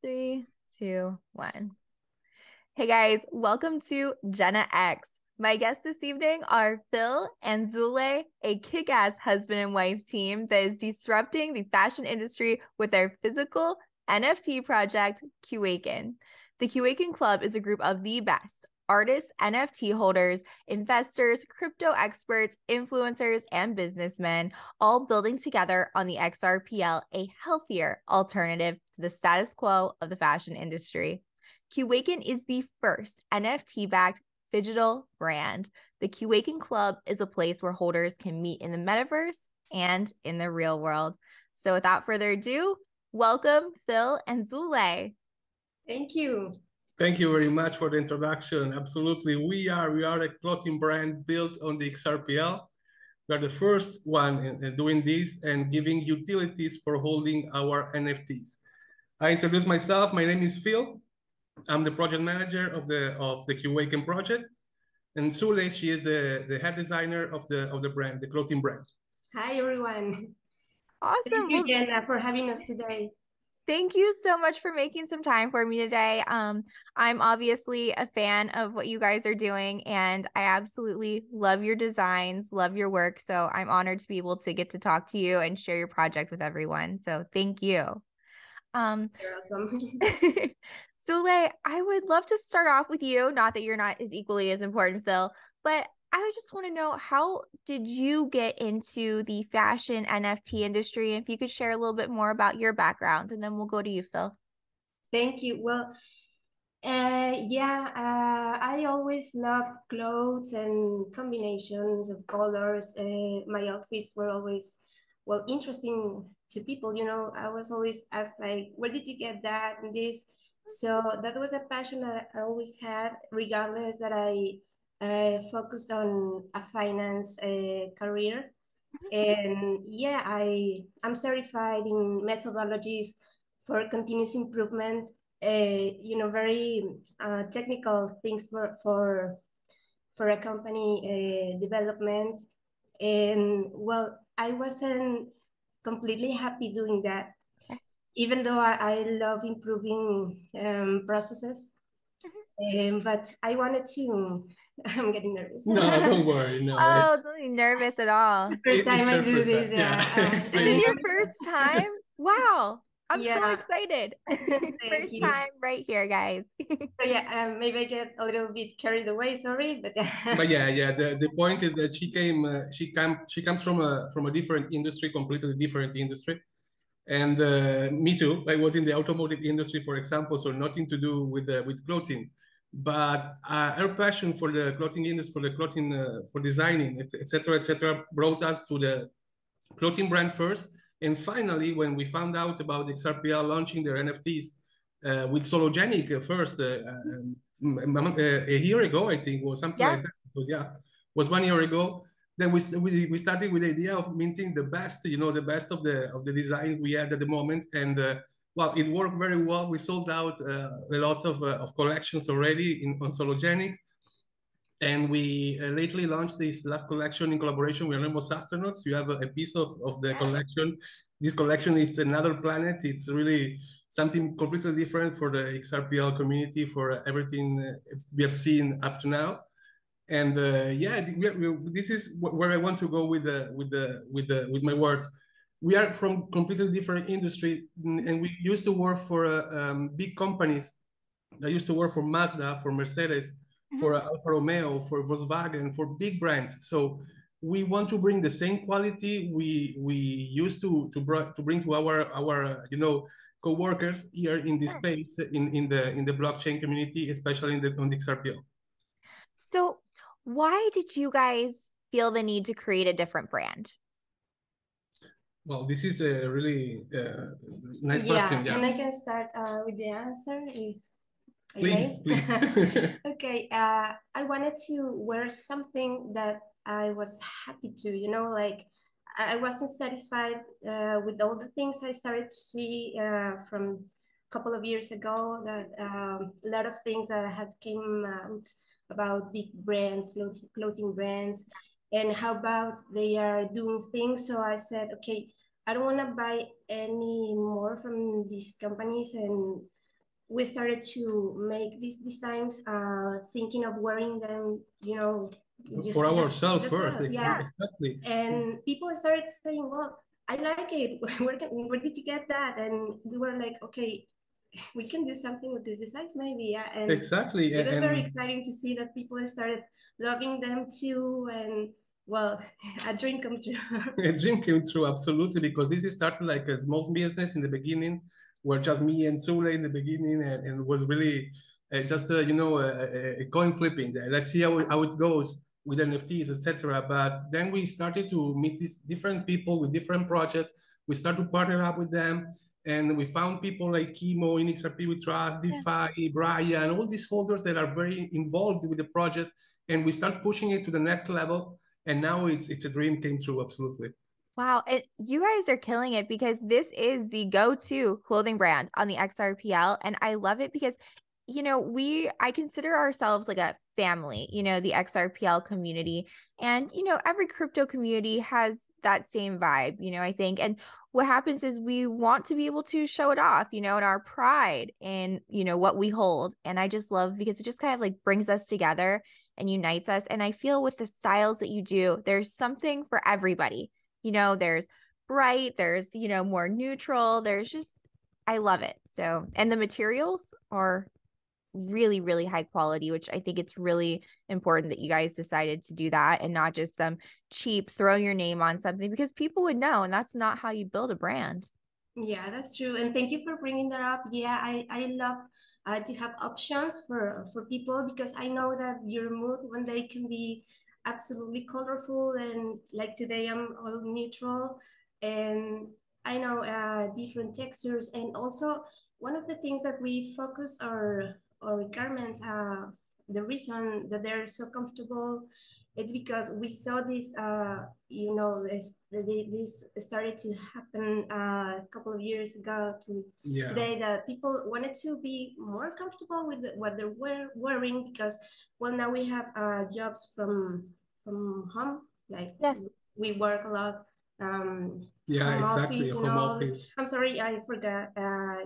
3, 2, 1. Hey guys, welcome to Jenna X. My guests this evening are Phil and Zule, a kick-ass husband and wife team that is disrupting the fashion industry with their physical NFT project, Qwaken. The Qwaken Club is a group of the best artists, NFT holders, investors, crypto experts, influencers, and businessmen, all building together on the XRPL, a healthier alternative to the status quo of the fashion industry. Qwaken is the first NFT-backed digital brand. The Qwaken Club is a place where holders can meet in the metaverse and in the real world. So without further ado, welcome Phil and Zule. Thank you. Thank you very much for the introduction. Absolutely. We are a clothing brand built on the XRPL. We are the first one in doing this and giving utilities for holding our NFTs. I introduce myself. My name is Phil. I'm the project manager of the Qwaken project. And Zule, she is the head designer of the brand, the clothing brand. Hi, everyone. Awesome. Thank you, Jenna, for having us today. Thank you so much for making some time for me today. I'm obviously a fan of what you guys are doing, and I absolutely love your designs, love your work. So I'm honored to be able to get to talk to you and share your project with everyone. So thank you. You're awesome. Zule, I would love to start off with you. Not that you're not as equally as important, Phil, but I just want to know, how did you get into the fashion NFT industry? If you could share a little bit more about your background, and then we'll go to you, Phil. Thank you. Well, I always loved clothes and combinations of colors. My outfits were always, well, interesting to people. You know, I was always asked, like, where did you get that and this? So that was a passion that I always had, regardless that I focused on a finance career. And yeah, I'm certified in methodologies for continuous improvement, very technical things for a company development. And well, I wasn't completely happy doing that, even though I love improving processes. But I wanted to, I'm getting nervous. No, don't worry. No. Oh, don't be nervous at all. First time I do this, yeah. This is your first time? Wow. I'm so Yeah. excited. First you. time right here, guys. So yeah, maybe I get a little bit carried away, sorry, but yeah. The point is that she comes from a different industry, completely different industry. And me too. I was in the automotive industry, for example, so nothing to do with clothing. But our passion for the clothing industry, for the clothing, for designing, etc., brought us to the clothing brand first. And finally, when we found out about XRPL launching their NFTs with Sologenic first, a year ago, I think, or something like that. Because was 1 year ago. Then we started with the idea of minting the best, the best of the design we had at the moment. And well, it worked very well. We sold out a lot of collections already on Sologenic. And we lately launched this last collection in collaboration with Anonymous Astronauts. You have a piece of the collection. This collection is another planet. It's really something completely different for the XRPL community, for everything we have seen up to now. And this is where I want to go with my words. We are from completely different industry, and we used to work for big companies. I used to work for Mazda, for Mercedes, for Alfa Romeo, for Volkswagen, for big brands. So we want to bring the same quality we used to bring to our co-workers here in this space in the blockchain community, especially on the XRPL. So why did you guys feel the need to create a different brand? Well, this is a really nice question. Yeah, and I can start with the answer if Please. Okay, I wanted to wear something that I was happy to, like I wasn't satisfied with all the things I started to see from a couple of years ago, that a lot of things that have came out about big brands, clothing brands, and how about they are doing things. So I said, okay, I don't want to buy any more from these companies, and we started to make these designs, thinking of wearing them, you know, for ourselves just first. us, yeah. Exactly. And people started saying, well, I like it. Where did you get that? And we were like, okay, we can do something with these designs maybe. Yeah. And exactly. it was very exciting to see that people started loving them too. And well, a dream come true. A dream came true, absolutely, because this started like a small business in the beginning, where just me and Zule in the beginning, and was really just you know, a coin flipping. Let's see how it goes with NFTs, etc. But then we started to meet these different people with different projects. We started to partner up with them, and we found people like Kimo, InXRP We Trust, DeFi, Brian, all these holders that are very involved with the project, and we start pushing it to the next level. And now it's a dream came true, absolutely. Wow, you guys are killing it, because this is the go-to clothing brand on the XRPL, and I love it because, you know, I consider ourselves like a family, you know, the XRPL community, and you know, every crypto community has that same vibe, you know, I think. And what happens is we want to be able to show it off, you know, and our pride in, you know, what we hold. And I just love, because it just kind of like brings us together and unites us. And I feel with the styles that you do, there's something for everybody. You know, there's bright, there's, you know, more neutral. There's just, I love it. So, and the materials are really, really high quality, which I think it's really important that you guys decided to do that and not just some cheap throw your name on something, because people would know, and that's not how you build a brand. Yeah, that's true. And thank you for bringing that up. Yeah, I love to have options for people, because I know that your mood one day can be absolutely colorful, and like today I'm all neutral, and I know different textures. And also one of the things that we focus our garments, the reason that they're so comfortable, it's because we saw this, you know, this started to happen a couple of years ago to today, that people wanted to be more comfortable with what they're wearing, because, well, now we have jobs from home, like we work a lot, home office, you know. Office. I'm sorry, I forgot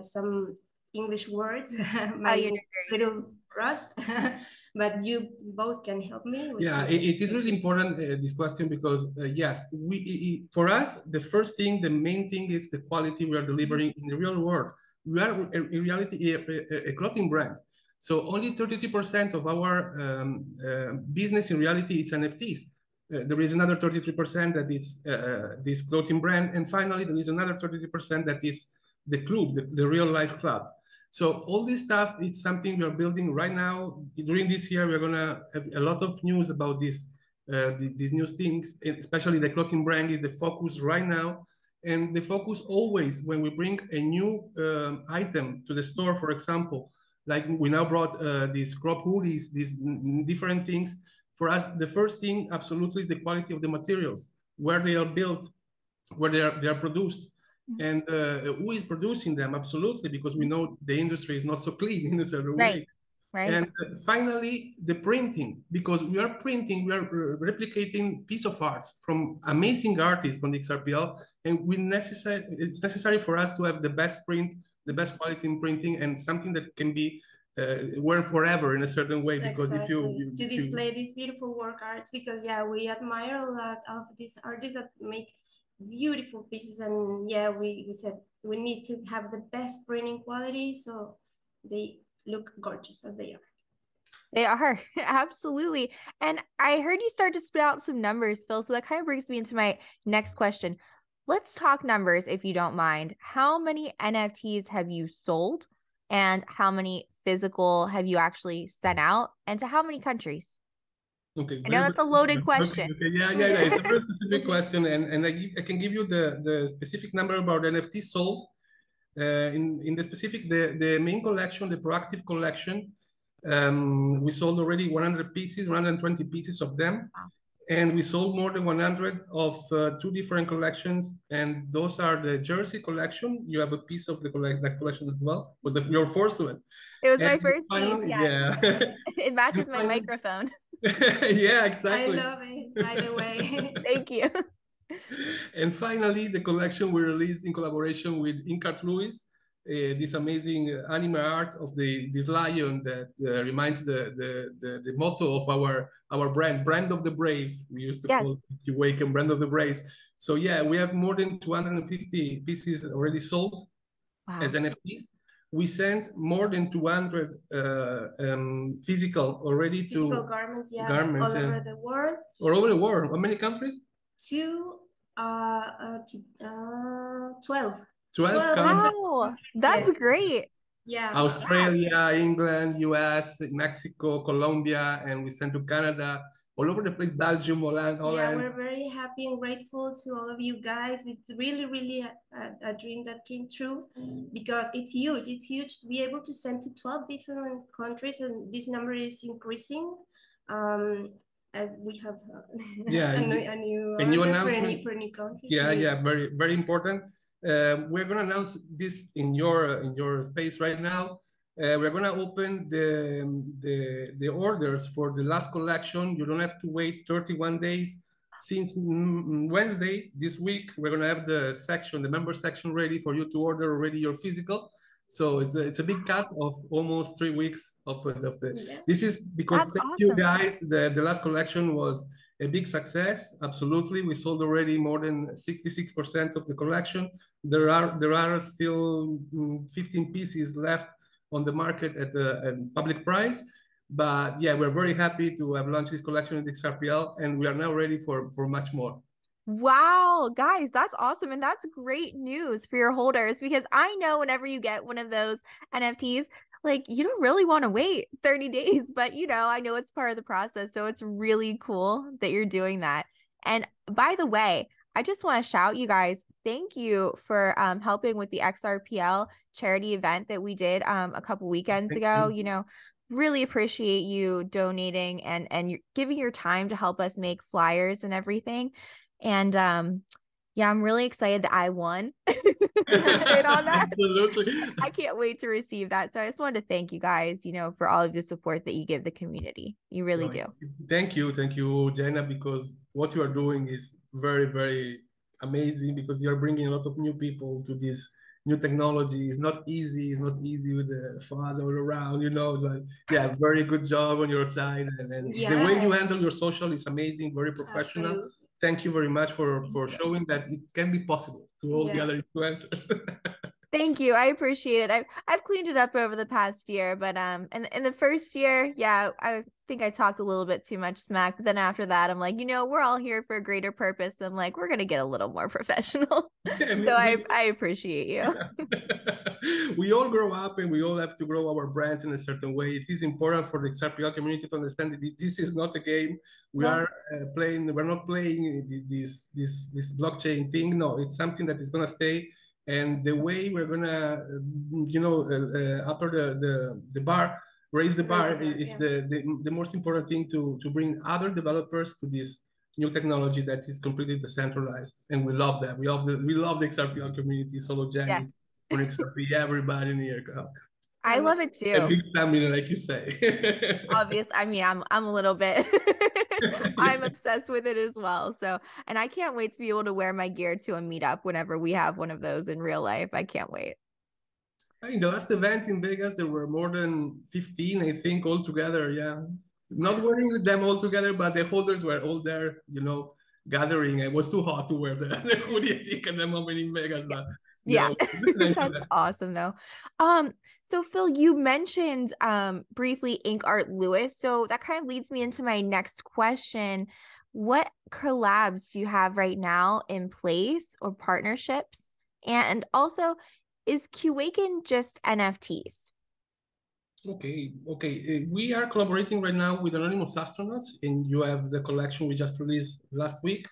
some English words. My little rust, but you both can help me with it is really important, this question, because yes, for us, the first thing, the main thing is the quality we are delivering in the real world. We are in reality a clothing brand, so only 33% of our business in reality is NFTs. There is another 33% that is this clothing brand, and finally there is another 33% that is the club, the real life club. So all this stuff is something we are building right now. During this year, we're gonna have a lot of news about this, these new things, especially the clothing brand is the focus right now. And the focus always when we bring a new item to the store, for example, like we now brought these crop hoodies, these different things. For us, the first thing absolutely is the quality of the materials, where they are built, where they are produced. And who is producing them? Absolutely, because we know the industry is not so clean in a certain way. And finally, the printing, because we are printing, we are replicating piece of art from amazing artists on the XRPL, and it's necessary for us to have the best print, the best quality in printing, and something that can be worn forever in a certain way. Because if you to display these beautiful work arts, because we admire a lot of these artists that make beautiful pieces, and we said we need to have the best printing quality so they look gorgeous as they are. They are, absolutely. And I heard you start to spit out some numbers, Phil, so that kind of brings me into my next question. Let's talk numbers, if you don't mind. How many NFTs have you sold, and how many physical have you actually sent out, and to how many countries? Okay, I know that's a loaded question. Okay. Yeah. It's a very specific question, and I can give you the specific number about NFTs sold. In the specific, the main collection, the proactive collection, we sold already 100 pieces, 120 pieces of them. Wow. And we sold more than 100 of two different collections, and those are the jersey collection. You have a piece of the next collection as well. Was your first one? It was my first piece. Yeah. It matches my microphone. Yeah, exactly. I love it, by the way. Thank you. And finally, the collection we released in collaboration with Incat Lewis. this amazing anime art of this lion that reminds the motto of our brand of the Braves. We used to call it Qwaken, brand of the Braves. So yeah, we have more than 250 pieces already sold as NFTs. We sent more than 200 physical garments, all over the world. All over the world. How many countries? 12. 12 countries. Wow, that's great. Yeah. Australia, England, US, Mexico, Colombia, and we sent to Canada, all over the place, Belgium, Holland. Yeah, we're very happy and grateful to all of you guys. It's really, really a dream that came true because it's huge. It's huge to be able to send to 12 different countries, and this number is increasing. We have a new announcement for new countries. Yeah, very, very important. We're going to announce this in your space right now. We're going to open the orders for the last collection. You don't have to wait 31 days. Since Wednesday this week, we're going to have the member section ready for you to order already your physical. So it's a big cut of almost 3 weeks of the. This is because you guys, the last collection was a big success. Absolutely, we sold already more than 66% of the collection. There are still 15 pieces left on the market at the public price. But yeah, we're very happy to have launched this collection in the XRPL, and we are now ready for much more. Wow, guys, that's awesome. And that's great news for your holders, because I know whenever you get one of those NFTs, like, you don't really want to wait 30 days, but I know it's part of the process. So it's really cool that you're doing that. And by the way, I just want to shout you guys, thank you for helping with the XRPL charity event that we did a couple weekends ago. Really appreciate you donating and giving your time to help us make flyers and everything. And yeah, I'm really excited that I won on that. Absolutely. I can't wait to receive that. So I just wanted to thank you guys, for all of the support that you give the community. You really do. Thank you, Jenna, because what you are doing is very, very amazing, because you are bringing a lot of new people to this new technology. It's not easy with the father around, yeah, very good job on your side. And the way you handle your social is amazing, very professional. Absolutely. Thank you very much for showing that it can be possible to all the other influencers. Thank you. I appreciate it. I've cleaned it up over the past year, but in the first year, yeah, I think I talked a little bit too much smack. But then after that, I'm like, we're all here for a greater purpose. I'm like, we're gonna get a little more professional. So I appreciate you. We all grow up and we all have to grow our brands in a certain way. It is important for the XRPL community to understand that this is not a game. We're not playing this blockchain thing. No, it's something that is gonna stay. And the way we're gonna, raise the bar is the most important thing to bring other developers to this new technology that is completely decentralized. And we love that. We love the XRPL community, Solo Jenny, on XRP, everybody in here. I love it too. A big family, like you say. Obvious. I mean, I'm a little bit. I'm obsessed with it as well. So, and I can't wait to be able to wear my gear to a meetup whenever we have one of those in real life. I can't wait. In the last event in Vegas, there were more than 15, I think, all together. Yeah, not wearing them all together, but the holders were all there. Gathering. It was too hot to wear the hoodie, I think, at the moment in Vegas. But that's awesome though. So Phil, you mentioned briefly Ink Art Lewis. So that kind of leads me into my next question. What collabs do you have right now in place or partnerships? And also, is Qwaken just NFTs? Okay. We are collaborating right now with Anonymous Astronauts, and you have the collection we just released last week.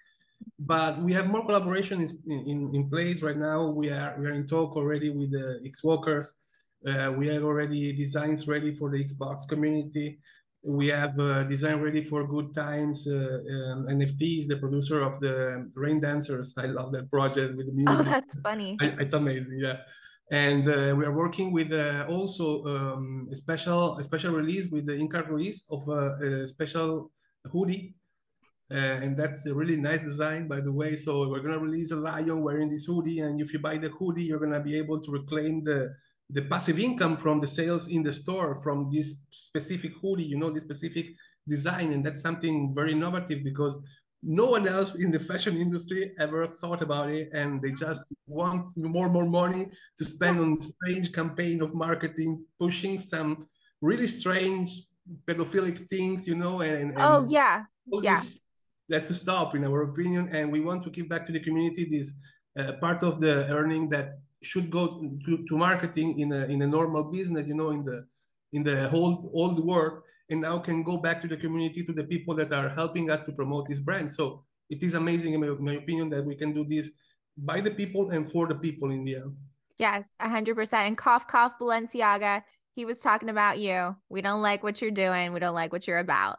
But we have more collaboration in place right now. We are in talk already with the Xwalkers. We have already designs ready for the Xbox community. We have design ready for Good Times. NFT is the producer of the Rain Dancers. I love that project with the music. Oh, that's funny. It's amazing, yeah. And we are working with also a special release with the Ink Art release of a special hoodie And that's a really nice design, by the way. So we're gonna release a lion wearing this hoodie, and if you buy the hoodie, you're gonna be able to reclaim the passive income from the sales in the store from this specific hoodie, you know, this specific design. And that's something very innovative because no one else in the fashion industry ever thought about it, and they just want more money to spend on strange campaign of marketing, pushing some really strange pedophilic things, you know, and Oh yeah. all Yeah. this that's to stop, in our opinion. And we want to give back to the community this part of the earning that should go to marketing in a normal business, you know, in the whole old world, and now can go back to the community, to the people that are helping us to promote this brand. So it is amazing, in my opinion, that we can do this by the people and for the people in the end. Yes, 100%. And cough, cough, Balenciaga. He was talking about you. We don't like what you're doing. We don't like what you're about.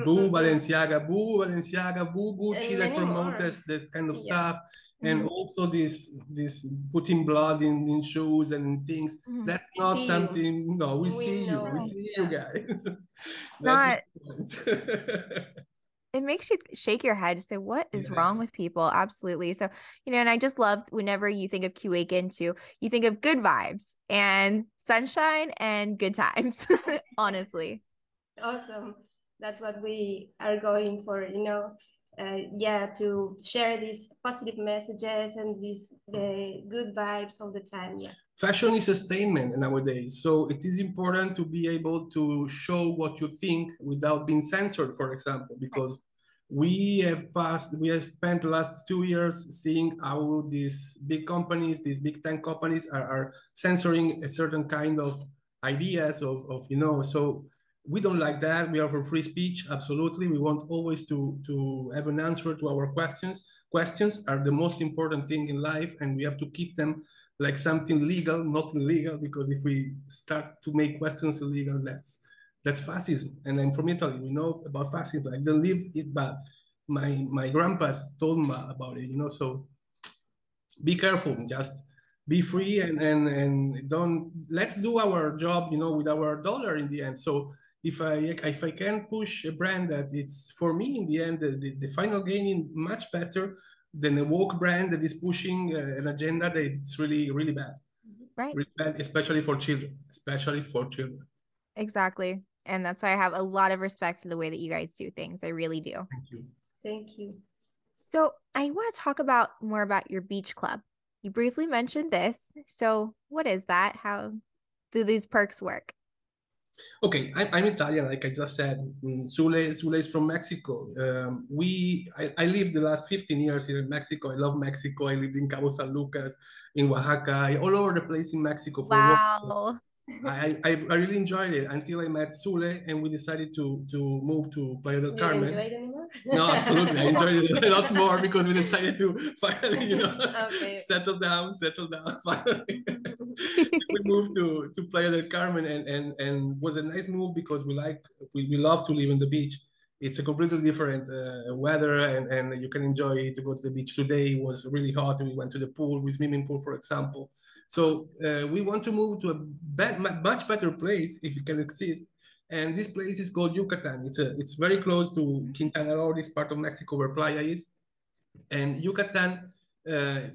Boo Balenciaga, boo Balenciaga, boo Gucci, that promote this kind of stuff. And also this putting blood in shoes and things. That's not something. No, we see you guys. That's it makes you shake your head to say, what is wrong with people? Absolutely. So, you know, and I just love whenever you think of Qwaken too, you think of good vibes and sunshine and good times, honestly. Awesome. That's what we are going for, you know. To share these positive messages and these good vibes all the time. Yeah. Fashion is a statement nowadays, so it is important to be able to show what you think without being censored, for example, because we have spent the last 2 years seeing how these big companies, these big tech companies are censoring a certain kind of ideas of you know, so we don't like that. We are for free speech, absolutely. We want always to have an answer to our questions. Questions are the most important thing in life, and we have to keep them like something legal, not illegal, because if we start to make questions illegal, that's fascism. And I'm from Italy. We know about fascism. I don't live it, but my grandpas told me about it, you know. So be careful, just be free, and don't, let's do our job, you know, with our dollar in the end. So if I can push a brand that it's for me in the end, the final gain is much better than a woke brand that is pushing an agenda that it's really bad. Right. Really bad, especially for children, Exactly. And that's why I have a lot of respect for the way that you guys do things. I really do. Thank you. Thank you. So I want to talk more about your beach club. You briefly mentioned this. So what is that? How do these perks work? Okay, I'm Italian, like I just said. Sule is from Mexico. I lived the last 15 years here in Mexico. I love Mexico. I lived in Cabo San Lucas, in Oaxaca, all over the place in Mexico for work. Wow. I really enjoyed it until I met Sule, and we decided to move to Playa del Carmen. You enjoy it anymore? No, absolutely. I enjoyed it a lot more because we decided to finally, you know, settle down, finally. We moved to Playa del Carmen, and was a nice move because we love to live on the beach. It's a completely different weather, and you can enjoy to go to the beach. Today it was really hot, and we went to the pool, with swimming pool, for example. So we want to move to a much better place if it can exist. And this place is called Yucatan. It's very close to Quintana Roo, this part of Mexico where Playa is. And Yucatan,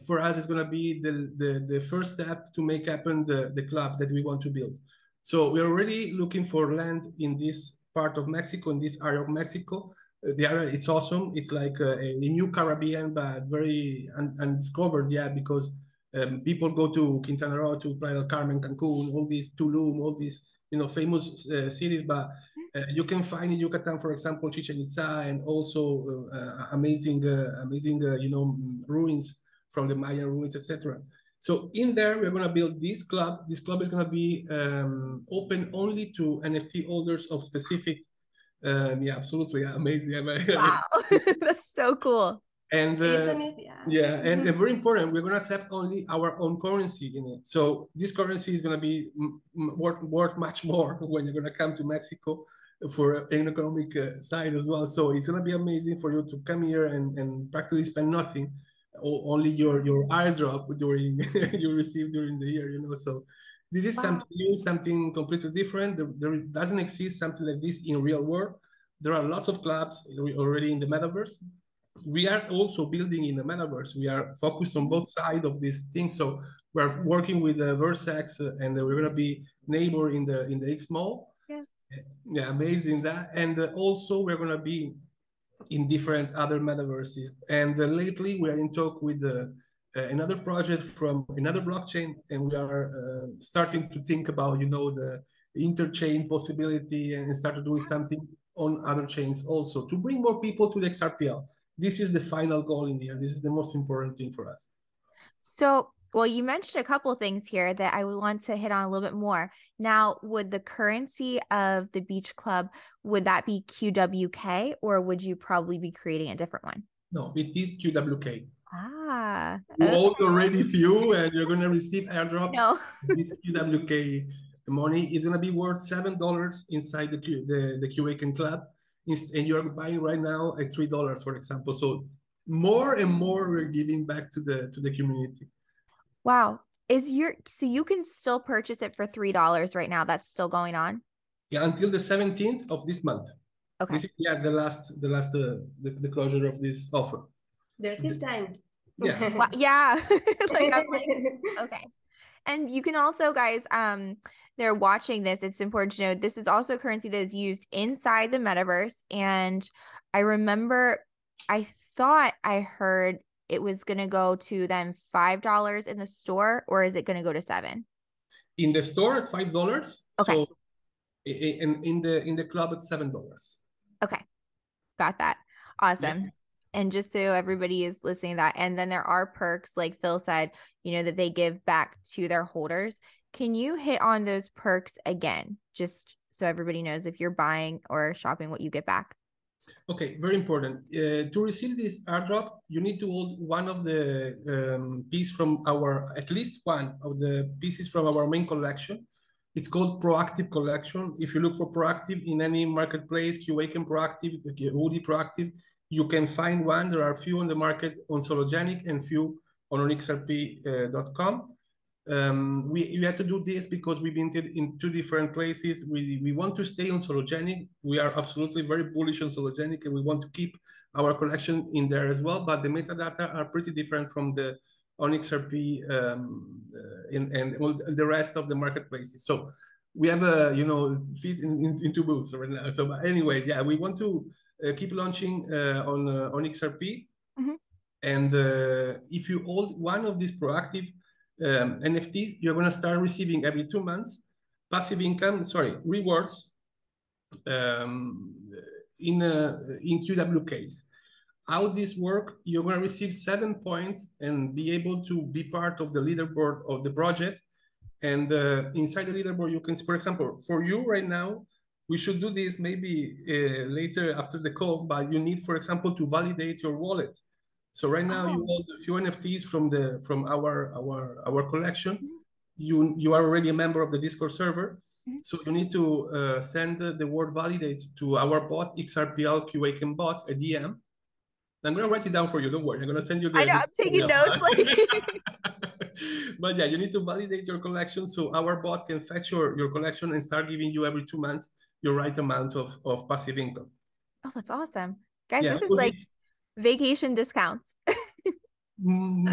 for us, is going to be the first step to make happen the club that we want to build. So we're already looking for land in this part of Mexico, in this area of Mexico. The area, it's awesome. It's like a new Caribbean, but very undiscovered yet, because people go to Quintana Roo, to Playa del Carmen, Cancun, all these, Tulum, all these, you know, famous cities, but you can find in Yucatan, for example, Chichen Itza, and also amazing, you know, ruins from the Mayan ruins, etc. So in there, we're going to build this club. This club is going to be open only to NFT holders of specific. Yeah, absolutely, amazing. Wow, that's so cool. And isn't it? Yeah, and very important, we're going to accept only our own currency in it. So this currency is going to be worth much more when you're going to come to Mexico for an economic side as well. So it's going to be amazing for you to come here and practically spend nothing, only your airdrop during you receive during the year, you know. So this is something new, something completely different. There doesn't exist something like this in real world. There are lots of clubs already in the metaverse. We are also building in the metaverse. We are focused on both sides of this thing. So we're working with Versax, and we're going to be neighbor in the X Mall. Yes. Yeah, amazing that. And also we're going to be in different other metaverses. And lately we are in talk with another project from another blockchain, and we are starting to think about, you know, the interchain possibility, and start doing something on other chains also to bring more people to the XRPL. This is the final goal in the end. This is the most important thing for us. So, well, you mentioned a couple of things here that I would want to hit on a little bit more. Now, would the currency of the Beach Club, would that be QWK, or would you probably be creating a different one? No, it is QWK. Ah, You okay. own already few, and you're going to receive airdrop. No. This QWK money is going to be worth $7 inside the Qwaken Club, and you're buying right now at $3, for example. So more and more we're giving back to the community. Wow. So you can still purchase it for $3 right now. That's still going on? Yeah, until the 17th of this month. Okay. This is the closure of this offer. There's still time. Yeah. Wow, yeah. Like, I'm like, okay. And you can also, guys, they're watching this. It's important to know this is also currency that is used inside the metaverse. And I remember, I thought I heard it was going to go to then $5 in the store, or is it going to go to $7? In the store, it's $5. Okay. So in the club, it's $7. Okay. Got that. Awesome. Yeah. And just so everybody is listening to that, and then there are perks, like Phil said, you know, that they give back to their holders. Can you hit on those perks again, just so everybody knows if you're buying or shopping what you get back? Okay, very important. To receive this airdrop, you need to hold one of the at least one of the pieces from our main collection. It's called Proactive Collection. If you look for Proactive in any marketplace, Qwaken Proactive, Woody Proactive, you can find one. There are a few on the market on Sologenic and few on xrp.com. We had to do this because we minted in two different places. We want to stay on Sologenic. We are absolutely very bullish on Sologenic, and we want to keep our collection in there as well. But the metadata are pretty different from the OnXRP and all the rest of the marketplaces. So we have a feet into boots right now. So anyway, yeah, we want to keep launching on OnXRP. Mm-hmm. And if you hold one of these proactive NFTs, you're going to start receiving every 2 months rewards in QWKs. How this work? You're going to receive 7 points and be able to be part of the leaderboard of the project. And inside the leaderboard, you can, for example, for you right now, we should do this maybe later after the call, but you need, for example, to validate your wallet. So right now you hold a few NFTs from our collection. You are already a member of the Discord server, so you need to send the word validate to our bot XRPL Qwaken bot a DM. I'm gonna write it down for you. Don't worry. I'm gonna send you the. I know, I'm taking notes. But yeah, you need to validate your collection so our bot can fetch your collection and start giving you every 2 months your right amount of passive income. Oh, that's awesome, guys. Yeah, this is like vacation discounts.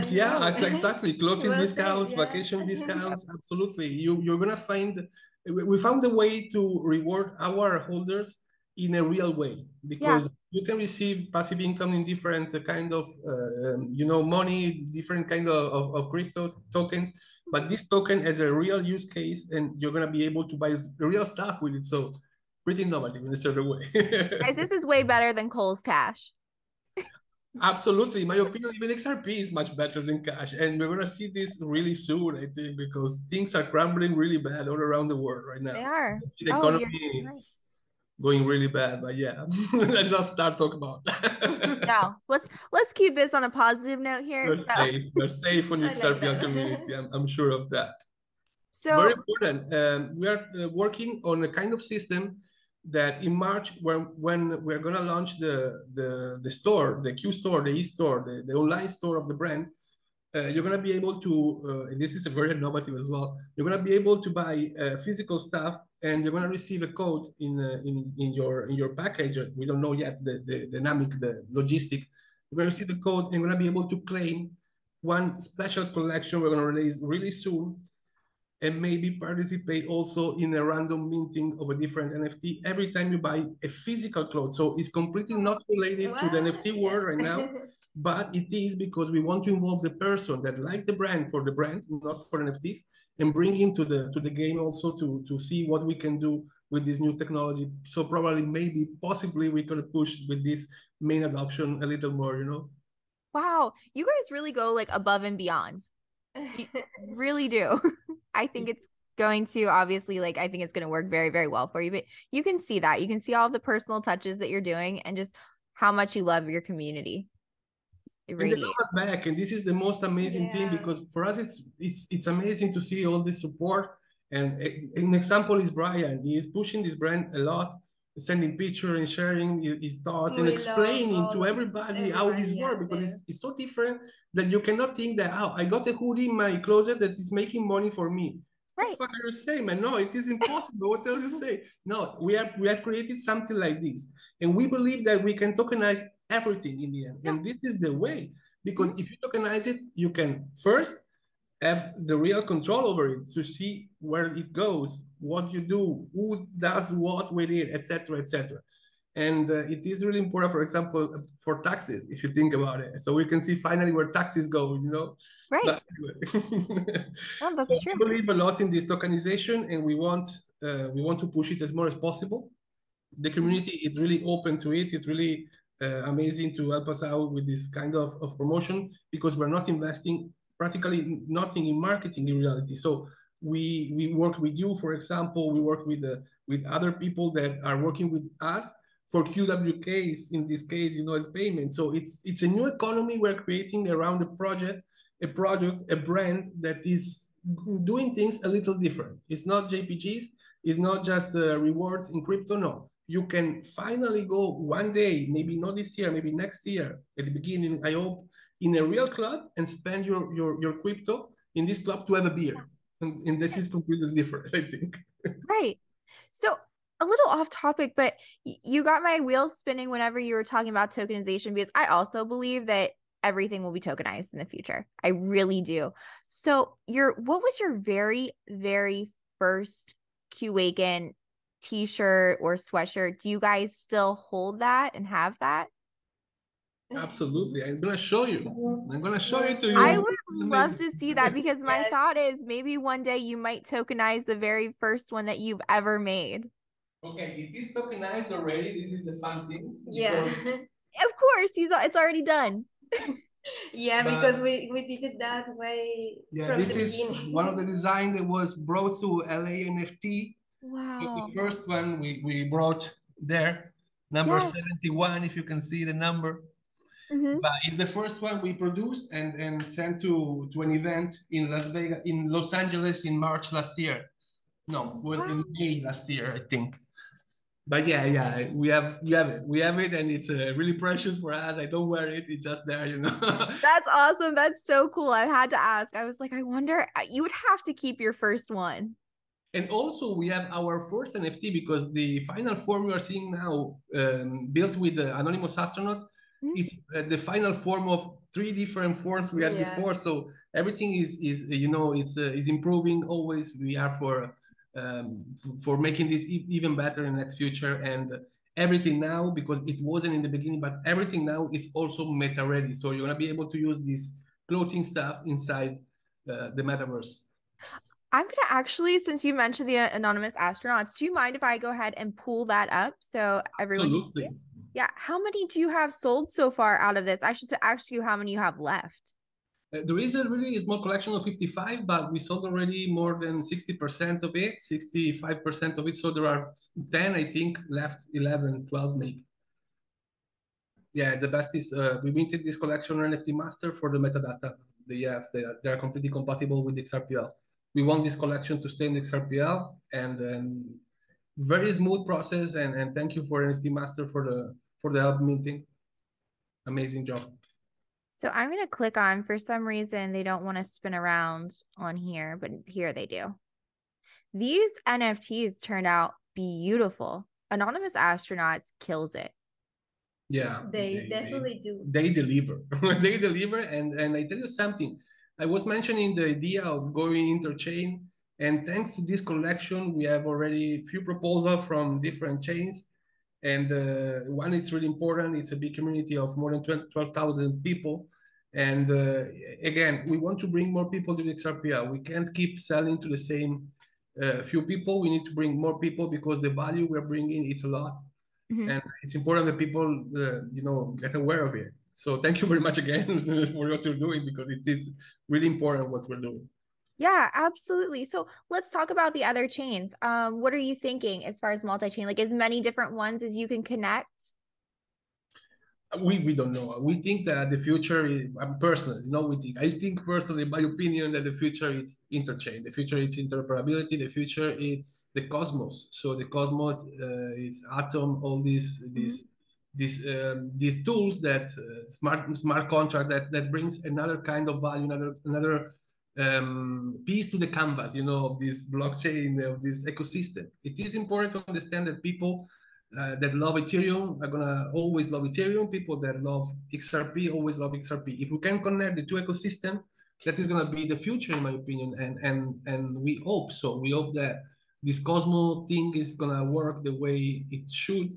Yeah, exactly. Clothing discounts, said, yeah. Vacation discounts. Absolutely. You're gonna find. We found a way to reward our holders in a real way, because you can receive passive income in different kind of money, different kind of crypto tokens. But this token has a real use case, and you're gonna be able to buy real stuff with it. So pretty innovative in a certain way. Guys, this is way better than Cole's Cash. Absolutely. In my opinion, even XRP is much better than cash. And we're going to see this really soon, I think, because things are crumbling really bad all around the world right now. They are. The economy going really bad. But yeah, let's not start talking about that. No, let's keep this on a positive note here. We're safe on the XRP community. I'm sure of that. So very important. We are working on a kind of system that in March, when we're going to launch the store, the Q store, the e-store, the online store of the brand, you're gonna be able to, and this is a very innovative as well. You're gonna be able to buy physical stuff, and you're gonna receive a code in your package. We don't know yet the dynamic, the logistic. You're gonna receive the code, and you're gonna be able to claim one special collection we're gonna release really soon, and maybe participate also in a random minting of a different NFT every time you buy a physical cloth. So it's completely not related to the NFT world right now, but it is because we want to involve the person that likes the brand for the brand, not for NFTs, and bring into the game also to see what we can do with this new technology. So probably, maybe, possibly, we can push with this main adoption a little more, you know? Wow, you guys really go like above and beyond. You really do. I think it's going to obviously, like, I think it's going to work very, very well for you. But you can see that. You can see all the personal touches that you're doing and just how much you love your community. It And they love radiates. us back, and this is the most amazing thing, because for us it's amazing to see all this support. And an example is Brian. He is pushing this brand a lot, sending pictures and sharing his thoughts and explaining to everybody how this works, because it's so different that you cannot think that, oh, I got a hoodie in my closet that is making money for me. What the fuck are you saying, man? No, it is impossible. What are you saying? No, we have created something like this, and we believe that we can tokenize everything in the end. And this is the way, because if you tokenize it, you can first have the real control over it, to see where it goes, what you do, who does what with it, etc., etc. And it is really important, for example, for taxes, if you think about it. So we can see finally where taxes go, you know? Right. But Oh, that's so true. we believe a lot in this tokenization, and we want to push it as more as possible. The community is really open to it. It's really amazing to help us out with this kind of promotion, because we're not investing practically nothing in marketing in reality. So we work with you, for example. We work with other people that are working with us for QWKs, in this case, you know, as payment. So it's a new economy we're creating around the project, a product, a brand that is doing things a little different. It's not JPGs. It's not just rewards in crypto. No, you can finally go one day, maybe not this year, maybe next year, at the beginning, I hope, in a real club, and spend your crypto in this club to have a beer. And this is completely different, I think. Right. So a little off topic, but you got my wheels spinning whenever you were talking about tokenization, because I also believe that everything will be tokenized in the future. I really do. So what was your very, very first Qwaken t-shirt or sweatshirt? Do you guys still hold that and have that? Absolutely. I'm gonna show you. I'm gonna show it to you. I would love to see that, because my thought is maybe one day you might tokenize the very first one that you've ever made. Okay, it is tokenized already. This is the fun thing. Yeah. Of course, it's already done. Yeah, because we did it that way. Yeah, this is one of the designs that was brought to LA NFT. Wow. It was the first one we brought there. Number 71, if you can see the number. But it's the first one we produced and sent to an event in Los Angeles in March last year. No, it was in May last year, I think. But yeah, we have it, and it's really precious for us. I don't wear it; it's just there, you know. That's awesome. That's so cool. I had to ask. I was like, I wonder, you would have to keep your first one. And also, we have our first NFT, because the final form you are seeing now, built with the anonymous astronauts, it's the final form of 3 different forms we had before. So everything is you know, is improving always. We are for making this even better in the next future, and everything now, because it wasn't in the beginning, but everything now is also meta ready. So you're gonna be able to use this clothing stuff inside the metaverse. I'm going to actually, since you mentioned the anonymous astronauts, do you mind if I go ahead and pull that up so everyone can see it? Yeah. How many do you have sold so far out of this? I should ask you how many you have left. There is a really small collection of 55, but we sold already more than 60% of it, 65% of it. So there are 10, I think, left, 11, 12 maybe. Yeah, the best is we minted this collection on NFT Master for the metadata. They are completely compatible with XRPL. We want this collection to stay in XRPL, and then very smooth process. And thank you for NFT Master for the help minting. Amazing job. So I'm going to click on, for some reason, they don't want to spin around on here, but here they do. These NFTs turned out beautiful. Anonymous Astronauts kills it. Yeah, they definitely do. They deliver. They deliver, and I tell you something. I was mentioning the idea of going interchain, and thanks to this collection, we have already few proposals from different chains. And one is really important. It's a big community of more than 12,000 people. And again, we want to bring more people to the XRPL. We can't keep selling to the same few people. We need to bring more people because the value we're bringing it's a lot. And it's important that people, get aware of it. So thank you very much again for what you're doing, because it is really important what we're doing. Yeah, absolutely. So let's talk about the other chains. What are you thinking as far as multi-chain? Like as many different ones as you can connect? We don't know. We think that the future is personally, I think personally, in my opinion, that the future is interchain. The future is interoperability. The future is the cosmos. So the cosmos is Atom, all these tools that smart contract that brings another kind of value, another piece to the canvas, of this blockchain, of this ecosystem. It is important to understand that people that love Ethereum are gonna always love Ethereum. People that love XRP always love XRP. If we can connect the two ecosystems, that is gonna be the future, in my opinion. And we hope so. We hope that this Cosmo thing is gonna work the way it should.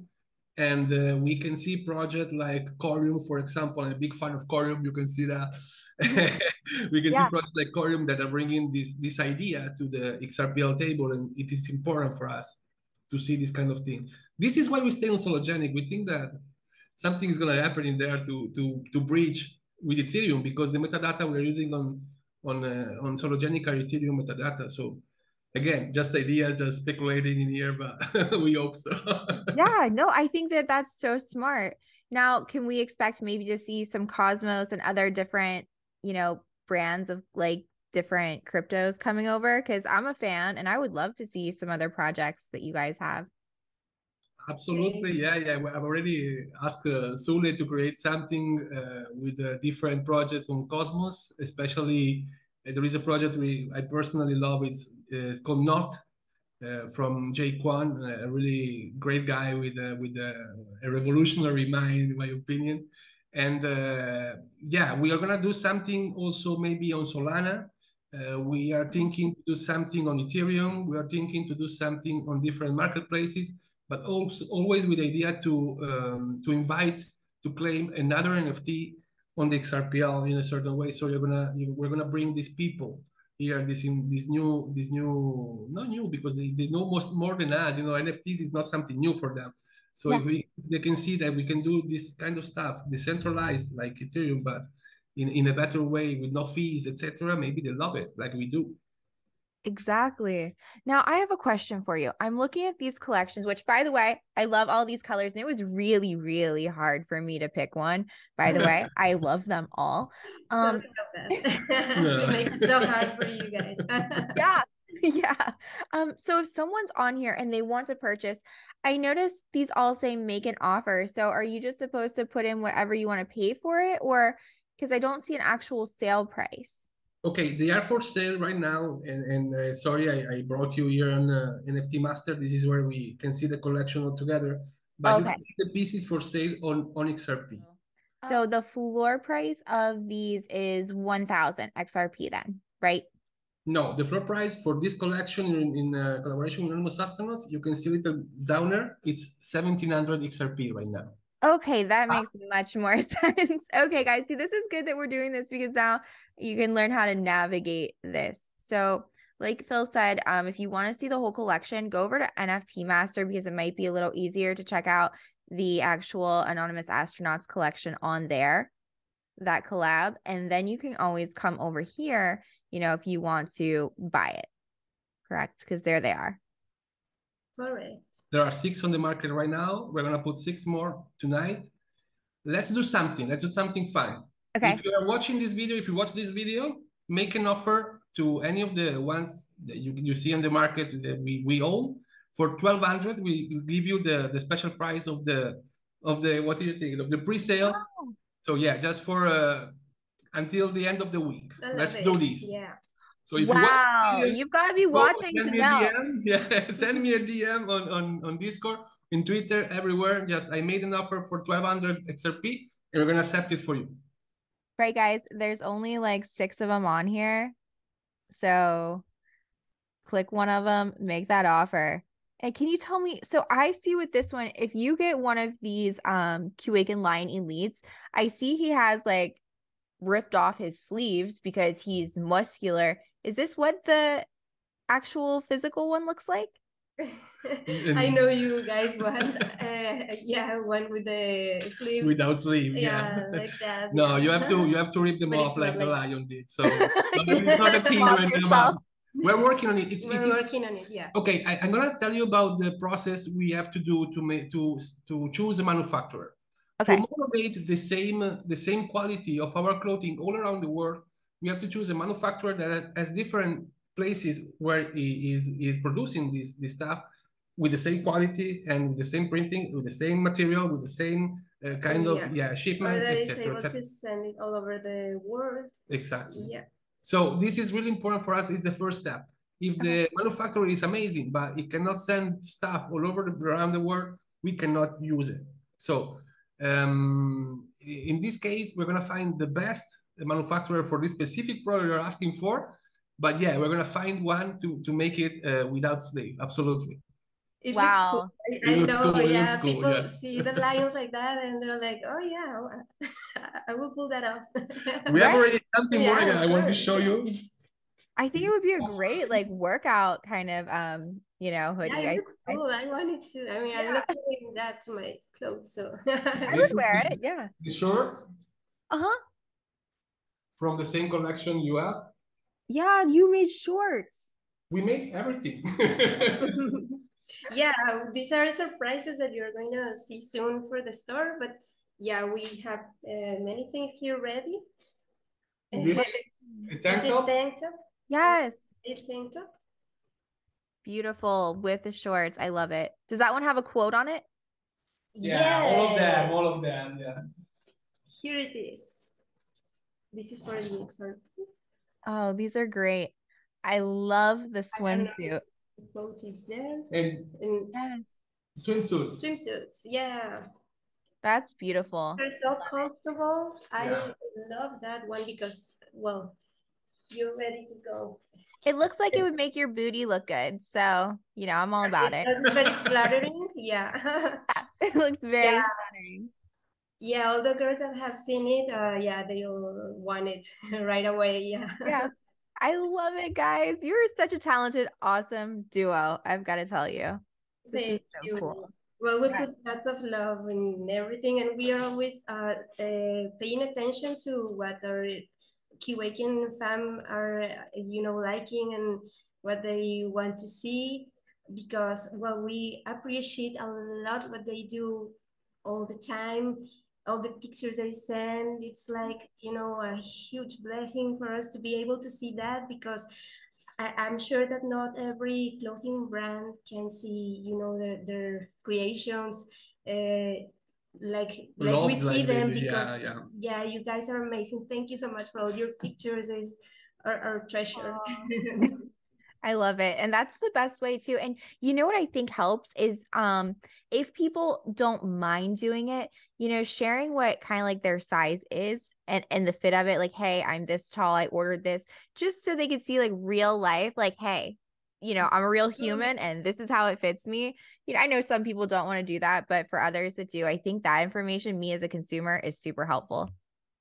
And we can see projects like Corium, for example. I'm a big fan of Corium. You can see that. We can see projects like Corium that are bringing this idea to the XRPL table, and it is important for us to see this kind of thing. This is why we stay on Sologenic. We think that something is going to happen in there to bridge with Ethereum, because the metadata we're using on Sologenic are Ethereum metadata. So again, just ideas, just speculating in here, but we hope so. Yeah, no, I think that that's so smart. Now, can we expect maybe to see some Cosmos and other different, brands of like different cryptos coming over? Because I'm a fan and I would love to see some other projects that you guys have. Absolutely, yeah. I've already asked Sule to create something with different projects on Cosmos. Especially, there is a project I personally love. It's called Not from Qwaken, a really great guy with a revolutionary mind, in my opinion. And we are gonna do something also maybe on Solana. We are thinking to do something on Ethereum. We are thinking to do something on different marketplaces, but also always with the idea to invite to claim another NFT on the XRPL in a certain way. So we're gonna bring these people here, this new, not new, because they know more than us. NFTs is not something new for them. So if they can see that we can do this kind of stuff decentralized like Ethereum, but in a better way with no fees, etc., maybe they love it like we do. Exactly. Now, I have a question for you. I'm looking at these collections, which, by the way, I love all these colors, and it was really, really hard for me to pick one. By the way, I love them all. Sorry about that. To make it so hard for you guys. Yeah. So if someone's on here and they want to purchase, I noticed these all say make an offer. So are you just supposed to put in whatever you want to pay for it, or because I don't see an actual sale price? Okay, they are for sale right now, and sorry, I brought you here on NFT Master. This is where we can see the collection all together. But you can see the pieces for sale on XRP. So the floor price of these is 1,000 XRP then, right? No, the floor price for this collection in collaboration with Anonymous Astronauts, you can see a little downer. It's 1,700 XRP right now. Okay, that makes much more sense. Okay, guys, see, this is good that we're doing this because now you can learn how to navigate this. So like Phil said, if you want to see the whole collection, go over to NFT Master because it might be a little easier to check out the actual Anonymous Astronauts collection on there, that collab. And then you can always come over here, if you want to buy it. Correct? Because there they are. Correct. There are 6 on the market right now. We're going to put 6 more tonight. Let's do something. Let's do something fun. Okay. If you are watching this video, if you watch this video, make an offer to any of the ones that you see on the market that we own. For 1,200, we give you the special price of the what do you think, of the pre-sale. Oh. So yeah, just for until the end of the week. Let's do this. Yeah. So if wow, you watch, you've got to be watching send to me know. a DM. Yeah, send me a DM on Discord, in Twitter, everywhere. Just I made an offer for 1,200 XRP, and we're gonna accept it for you. Right, guys, there's only like 6 of them on here. So click one of them, make that offer. And can you tell me, so I see with this one, if you get one of these Qwaken line elites, I see he has like ripped off his sleeves because he's muscular. Is this what the actual physical one looks like? I know you guys want yeah, one with the sleeves without sleeve. yeah, like that. No, yeah. you have to rip them But off it's not like the like lion did. So it's not a thing Off right now, yourself. but we're working on it. we're working on it. Yeah. Okay, I'm gonna tell you about the process we have to do to choose a manufacturer. Okay. To motivate the same quality of our clothing all around the world, we have to choose a manufacturer that has different places where he is producing this stuff with the same quality and with the same printing, with the same material, with the same kind of shipment, or that is etc. able to send it all over the world. Exactly. Yeah. So this is really important for us. Is the first step. If the manufacturer is amazing, but it cannot send stuff all over around the world, we cannot use it. So in this case, we're gonna find the best manufacturer for this specific product you're asking for. But yeah, we're gonna find one to make it without slave. Absolutely. It wow. looks cool. I know, cool. yeah. Cool, people see the lions like that, and they're like, "Oh yeah, I will pull that off." We have already something more. Yeah, I want to show you. I think it would be a great like workout kind of you know, hoodie. Yeah, it looks cool. I wanted to. I mean, I love doing that to my clothes, so I would wear it. Yeah. The shorts Uh-huh. from the same collection you have. Yeah, you made shorts. We made everything. yeah, these are surprises that you're going to see soon for the store. But yeah, we have many things here ready. This is a tank top? Tank top? Yes. A tank top? Beautiful with the shorts. I love it. Does that one have a quote on it? Yeah, yes. all of them, yeah. Here it is. This is for the exam. Oh, these are great. I love the swimsuit. The quote is there. And yes. Swimsuits. Swimsuits, yeah. That's beautiful. They're so comfortable. I love that one because, well, you're ready to go. It looks like it would make your booty look good. So, you know, I'm all about it. It's very flattering. Yeah. It looks very flattering. Yeah, all the girls that have seen it, yeah, they all want it right away. Yeah. Yeah. I love it, guys. You're such a talented, awesome duo. I've got to tell you. This is so cool. Well, we put lots of love in everything, and we are always paying attention to what our Qwaken fam are, you know, liking and what they want to see, because, well, we appreciate a lot what they do all the time, all the pictures they send. It's like, you know, a huge blessing for us to be able to see that, because I'm sure that not every clothing brand can see, you know, their creations like we see them, because you guys are amazing. Thank you so much for all your pictures. Is our treasure. I love it. And that's the best way too. And you know what I think helps is if people don't mind doing it, you know, sharing what kind of like their size is and the fit of it, like, hey, I'm this tall, I ordered this, just so they could see like real life, like, hey, you know, I'm a real human and this is how it fits me. You know, I know some people don't want to do that, but for others that do, I think that information, me as a consumer, is super helpful.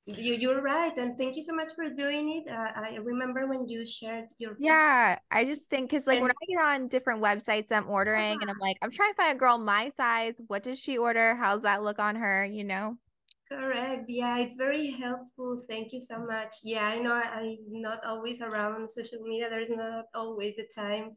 You're right, and thank you so much for doing it. I remember when you shared your I just think because like when I get on different websites I'm ordering and I'm like, I'm trying to find a girl my size, what does she order, how's that look on her, you know? Correct. Yeah, it's very helpful. Thank you so much. Yeah, I know I'm not always around social media. There's not always a time.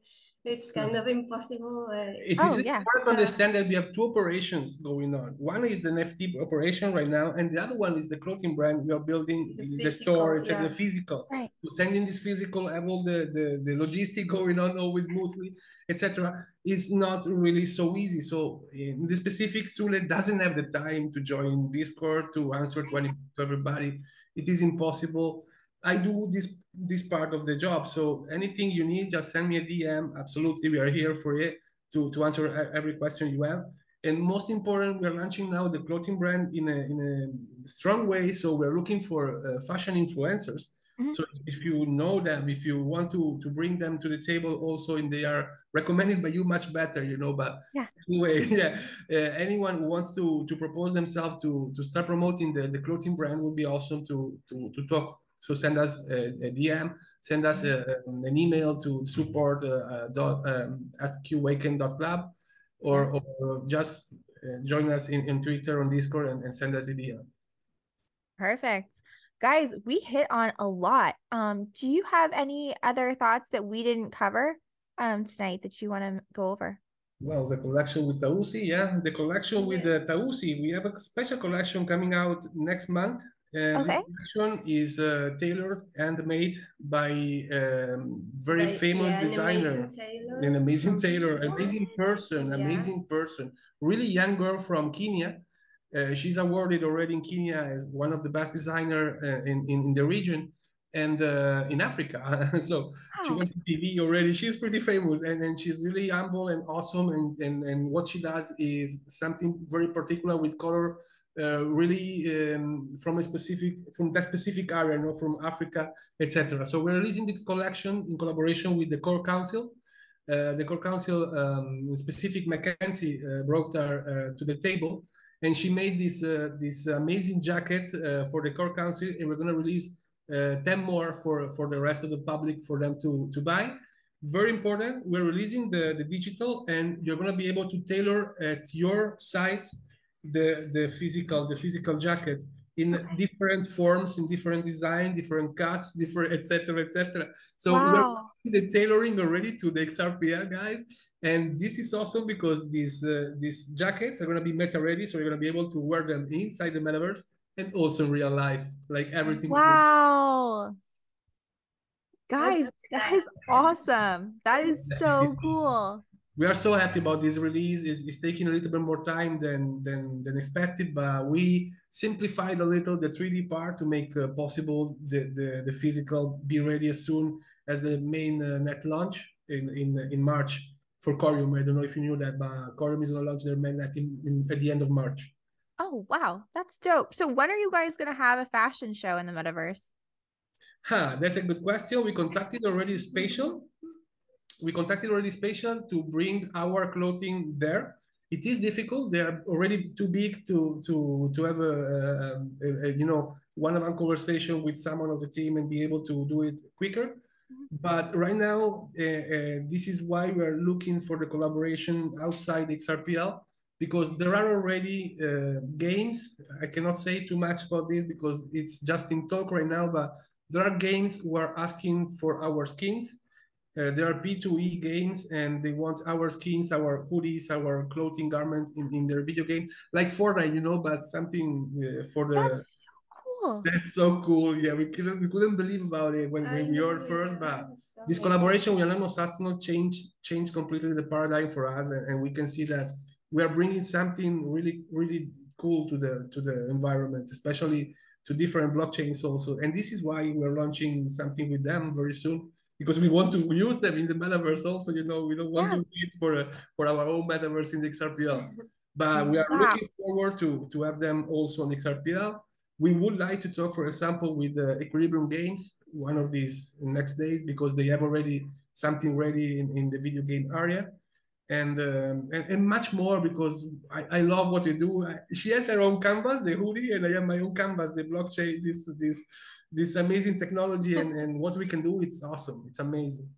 It's kind of impossible. It is important to understand that we have two operations going on. One is the NFT operation right now, and the other one is the clothing brand we are building, the store, it's the physical. Right. So sending this physical, have all the logistic going on always smoothly, etc. is not really so easy. So in the specific, Zule doesn't have the time to join Discord, to answer to everybody. it is impossible. I do this part of the job. So anything you need, just send me a DM. Absolutely, we are here for it to answer every question you have. And most important, we're launching now the clothing brand in a strong way. So we're looking for fashion influencers. So if you know them, if you want to bring them to the table also, and they are recommended by you much better, you know. But anyway, yeah, anyone who wants to propose themselves to start promoting the clothing brand would be awesome to talk. So send us a DM, send us an email to support at Qwaken.club, or just join us in Twitter, on Discord, and send us a DM. Perfect. Guys, we hit on a lot. Do you have any other thoughts that we didn't cover tonight that you want to go over? Well, the collection with Tausi, yeah. The collection with Tausi, we have a special collection coming out next month. This collection is tailored and made by very famous designer, an amazing tailor, amazing person, really young girl from Kenya. She's awarded already in Kenya as one of the best designer in the region and in Africa. So she went to TV already. She's pretty famous, and she's really humble and awesome. And what she does is something very particular with color, really from that specific area, you know, from Africa, etc. So we're releasing this collection in collaboration with the Core Council. The Core Council, specific Mackenzie, brought her to the table, and she made this amazing jacket for the Core Council, and we're going to release 10 more for the rest of the public for them to buy. Very important, we're releasing the digital, and you're going to be able to tailor at your size the physical jacket in different forms, in different design, different cuts, different etc. So we're doing the tailoring already to the XRPL guys, and this is awesome because these jackets are going to be meta ready, so you're going to be able to wear them inside the metaverse and also in real life, like everything. Wow. Guys, that is awesome. That is so cool. We are so happy about this release. It's taking a little bit more time than expected, but we simplified a little the 3D part to make possible the physical be ready as soon as the main net launch in March for Corium. I don't know if you knew that, but Corium is going to launch their main net at the end of March. Oh, wow. That's dope. So when are you guys going to have a fashion show in the metaverse? That's a good question. We contacted already Spatial. To bring our clothing there. It is difficult. They are already too big to have a one-on-one conversation with someone of the team and be able to do it quicker. But right now, this is why we are looking for the collaboration outside XRPL, because there are already games. I cannot say too much about this because it's just in talk right now, but there are games who are asking for our skins. There are P2E games, and they want our skins, our hoodies, our clothing garment in their video game, like Fortnite, you know, but something for the. That's so cool. That's so cool. Yeah, we couldn't believe about it when we heard first, but this collaboration with Anonymous Astronaut changed completely the paradigm for us, and we can see that we are bringing something really cool to the environment, especially to different blockchains also. And this is why we're launching something with them very soon, because we want to use them in the metaverse also. You know, we don't want to wait for our own metaverse in the XRPL, but we are looking forward to have them also on the XRPL. We would like to talk, for example, with Equilibrium Games one of these next days, because they have already something ready in the video game area, and much more, because I love what they do. She has her own canvas, the hoodie, and I have my own canvas, the blockchain, this amazing technology, and what we can do. It's awesome. It's amazing.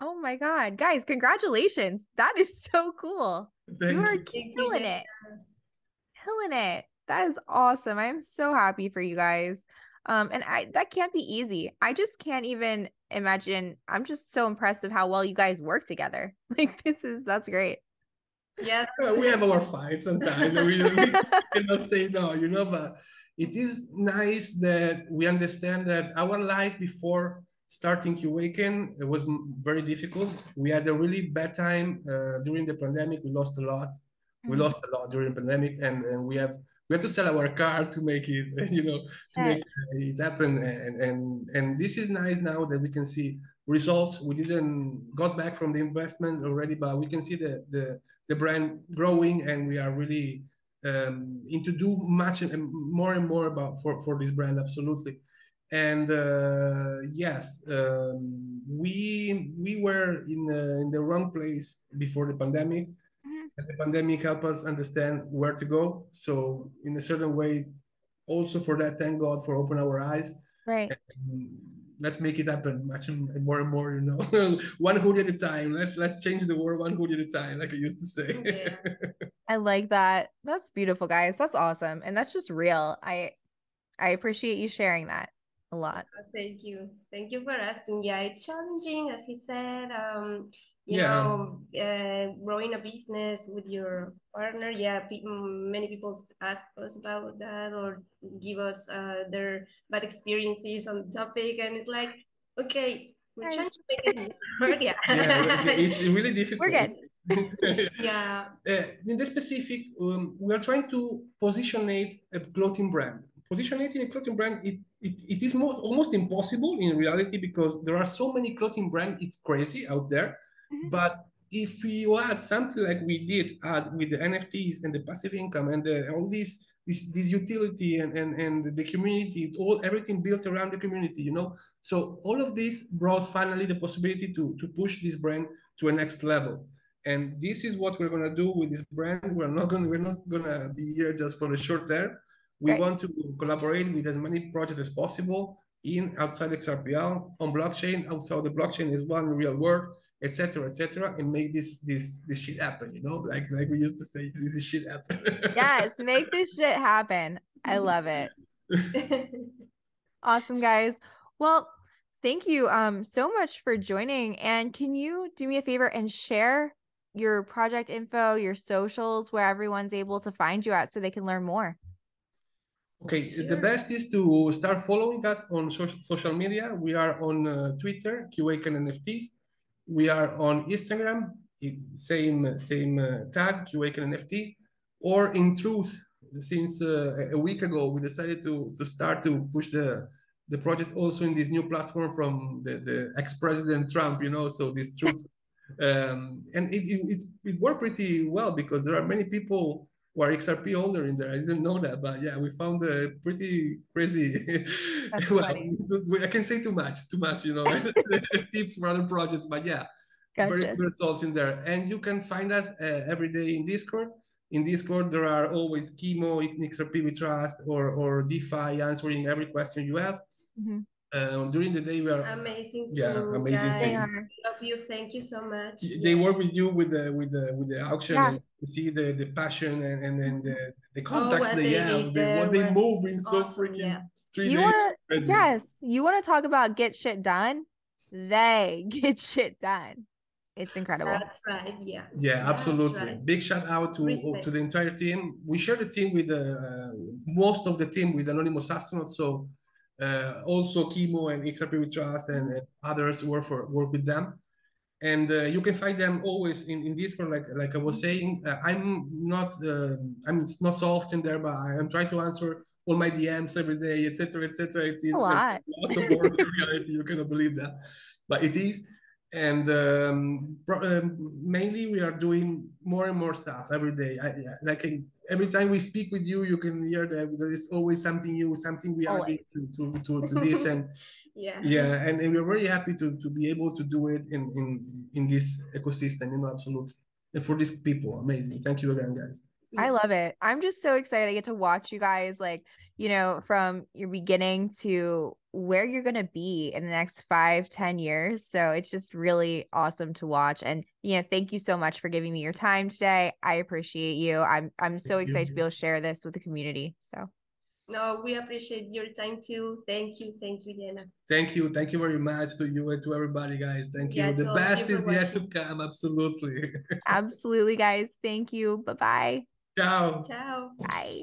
Oh my God, guys, congratulations. That is so cool. You are killing it. Killing it. That is awesome. I am so happy for you guys. And that can't be easy. I just can't even imagine. I'm just so impressed of how well you guys work together. Like that's great. Yeah. We have our fights sometimes. We cannot say no, you know, but it is nice that we understand that our life before starting Qwaken, it was very difficult. We had a really bad time during the pandemic. We lost a lot. We lost a lot during the pandemic, and we have we had to sell our car to make it, you know, to make it happen. And this is nice now that we can see results. We didn't got back from the investment already, but we can see the brand growing, and we are really into do much and more about for this brand, absolutely. And yes, we were in the wrong place before the pandemic. And the pandemic helped us understand where to go. So in a certain way, also for that, thank God for opening our eyes. Right. And let's make it happen much more and more, you know. One hoodie at a time. Let's change the world one hoodie at a time, like I used to say. Yeah. I like that. That's beautiful, guys. That's awesome. And that's just real. I appreciate you sharing that a lot. Thank you. Thank you for asking. Yeah, it's challenging, as he said. You Yeah. know, growing a business with your partner. Yeah, many people ask us about that or give us their bad experiences on the topic, and it's like, okay, we're trying to make it work. Yeah. Yeah, it's really difficult. We're good. Yeah. In the specific, we are trying to positionate a clothing brand. Positioning a clothing brand, it is almost impossible in reality, because there are so many clothing brands. It's crazy out there. But if you add something like we did add with the NFTs and the passive income and all this utility and the community, everything built around the community, you know. So all of this brought finally the possibility to push this brand to a next level. And this is what we're gonna do with this brand. We're not gonna be here just for the short term. We want to collaborate with as many projects as possible outside XRPL, on blockchain, outside the blockchain as well, in the real world, etc., and make this shit happen. You know, like we used to say, this shit happen. Yes, make this shit happen. I love it. Awesome, guys. Well, thank you so much for joining. And can you do me a favor and share your project info, your socials, where everyone's able to find you at so they can learn more? Okay, sure. The best is to start following us on social media. We are on Twitter, Qwaken NFTs. We are on Instagram, same tag, Qwaken NFTs. Or in truth, since a week ago, we decided to start to push the project also in this new platform from the ex-president Trump, you know, so this truth. And it worked pretty well, because there are many people who are XRP holder in there. I didn't know that, but yeah, we found a pretty crazy. Well, I can say too much, you know, tips for other projects, but yeah, very good results in there. And you can find us every day in Discord. In Discord, there are always Chemo, XRP we trust, or DeFi answering every question you have. During the day, we are amazing. Amazing guys. Love you. Thank you so much. They work with you with the auction, and you see the passion and the contacts they have, what they move in so freaking 3 days. Yes, you want to talk about get shit done? They get shit done. It's incredible. That's right. Yeah. Yeah, absolutely. Right. Big shout out to the entire team. We share the team with most of the team with Anonymous Astronaut. So also Chemo and XRP We Trust and others work with them. And you can find them always in Discord, like I was saying. I'm not so often there, but I'm trying to answer all my DMs every day, etc., etc. It is a lot of work in reality. You cannot believe that, but it is. And mainly we are doing more and more stuff every day. Every time we speak with you, you can hear that there is always something new, something we added to this. And yeah, and we're very happy to be able to do it in this ecosystem, you know, absolutely. And for these people, amazing. Thank you again, guys. I love it. I'm just so excited. I get to watch you guys, like, you know, from your beginning to where you're going to be in the next 5-10 years. So it's just really awesome to watch. And, you know, thank you so much for giving me your time today. I appreciate you. I'm so excited to be able to share this with the community. So. No, we appreciate your time too. Thank you, Jenna. Thank you very much to you and to everybody, guys. Thank you. The best is yet to come. Absolutely. Absolutely, guys. Thank you. Bye-bye. Ciao. Ciao. Bye.